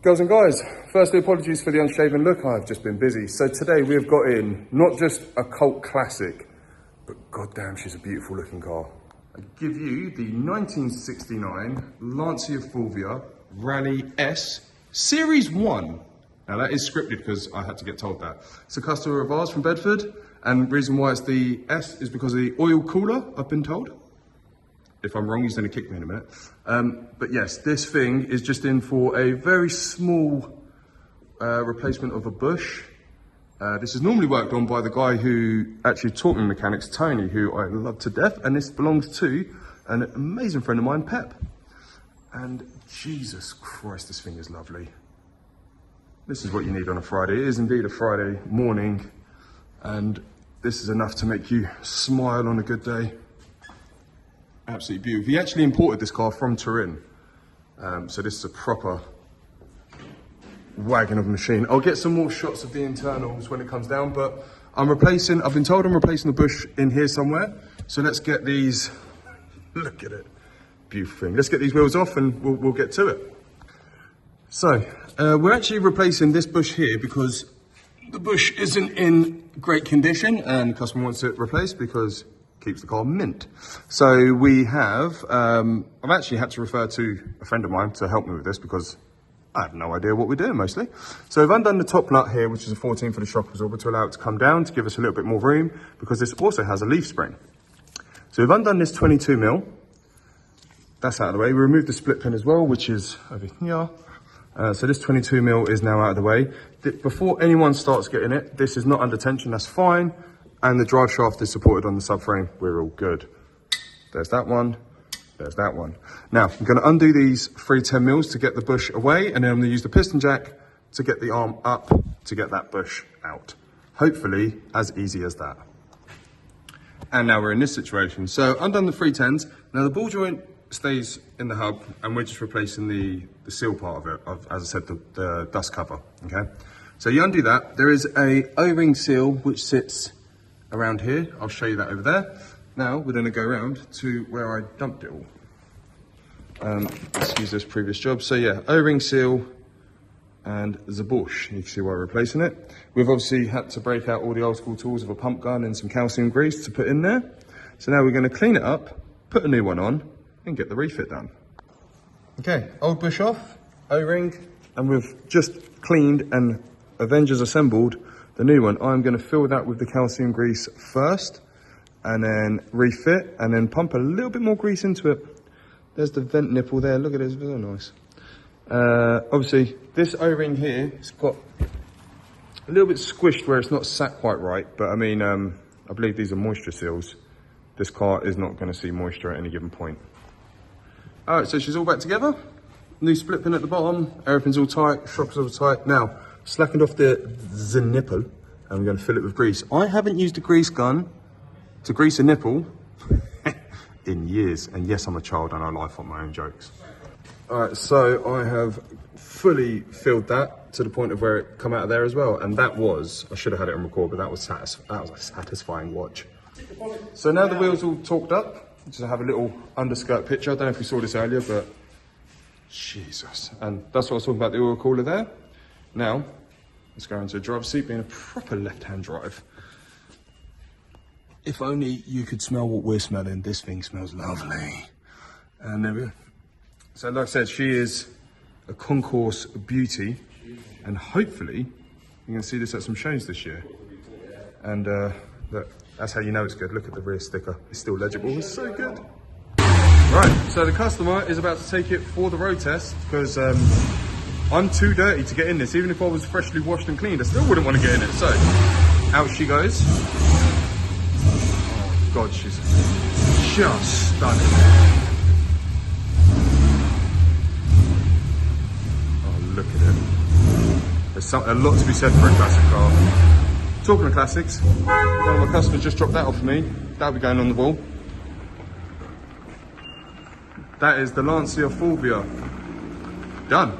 Girls and guys, firstly apologies for the unshaven look, I've just been busy. So today we have got in not just a cult classic, but goddamn she's a beautiful looking car. I give you the 1969 Lancia Fulvia Ralley S Series 1. Now that is scripted because I had to get told that. It's a customer of ours from Bedford, and the reason why it's the S is because of the oil cooler, I've been told. If I'm wrong, he's going to kick me in a minute. But yes, this thing is just in for a very small replacement of a bush. This is normally worked on by the guy who actually taught me mechanics, Tony, who I love to death. And this belongs to an amazing friend of mine, Pep. And Jesus Christ, this thing is lovely. This is what you need on a Friday. It is indeed a Friday morning. And this is enough to make you smile on a good day. Absolutely beautiful. He actually imported this car from Turin. So this is a proper wagon of a machine. I'll get some more shots of the internals when it comes down, but I've been told I'm replacing the bush in here somewhere. So let's get these, look at it, beautiful thing. Let's get these wheels off and we'll get to it. So we're actually replacing this bush here because the bush isn't in great condition and the customer wants it replaced because keeps the car mint. So we have, I've actually had to refer to a friend of mine to help me with this because I have no idea what we're doing mostly. So we've undone the top nut here, which is a 14 for the shock absorber to allow it to come down to give us a little bit more room because this also has a leaf spring. So we've undone this 22mm. That's out of the way. We removed the split pin as well, which is over here. So this 22mm is now out of the way. Before anyone starts getting it, this is not under tension, that's fine. And the drive shaft is supported on the subframe. We're all good. There's that one. There's that one. Now, I'm going to undo these 3 10mm to get the bush away, and then I'm going to use the piston jack to get the arm up to get that bush out. Hopefully, as easy as that. And now we're in this situation. So, undone the 310s. Now, the ball joint stays in the hub, and we're just replacing the seal part of it, as I said, the dust cover, okay? So, you undo that. There is a O-ring seal, which sits around here. I'll show you that over there. Now we're going to go around to where I dumped it all. Excuse this previous job. So yeah, O-ring seal and the bush. You can see why we're replacing it. We've obviously had to break out all the old school tools of a pump gun and some calcium grease to put in there. So now we're going to clean it up, put a new one on and get the refit done. Okay, old bush off, O-ring, and we've just cleaned and Avengers assembled the new one. I'm going to fill that with the calcium grease first and then refit and then pump a little bit more grease into it. There's the vent nipple there. Look at it, it's very nice. Obviously, this O-ring here, it's got a little bit squished where it's not sat quite right. But I mean, I believe these are moisture seals. This car is not going to see moisture at any given point. All right, so she's all back together. New split pin at the bottom. Everything's all tight. Shocks all tight. Now, slackened off the nipple and we're going to fill it with grease. I haven't used a grease gun to grease a nipple in years. And yes, I'm a child and I laugh on my own jokes. All right, so I have fully filled that to the point of where it come out of there as well. And that was, I should have had it on record, but that was a satisfying watch. So now the wheel's all torqued up. Just have a little underskirt picture. I don't know if you saw this earlier, but Jesus. And that's what I was talking about, the oil cooler there. Now, let's go into the driver's seat, being a proper left-hand drive. If only you could smell what we're smelling. This thing smells lovely. And there we go. So like I said, she is a concourse beauty. And hopefully, you're going to see this at some shows this year. And look, that's how you know it's good. Look at the rear sticker. It's still legible. It's so good. Right, so the customer is about to take it for the road test because I'm too dirty to get in this. Even if I was freshly washed and cleaned, I still wouldn't want to get in it. So, out she goes. Oh God, she's just stunning. Oh, look at it. There's a lot to be said for a classic car. Talking of classics, one of my customers just dropped that off for me. That'll be going on the wall. That is the Lancia Fulvia. Done.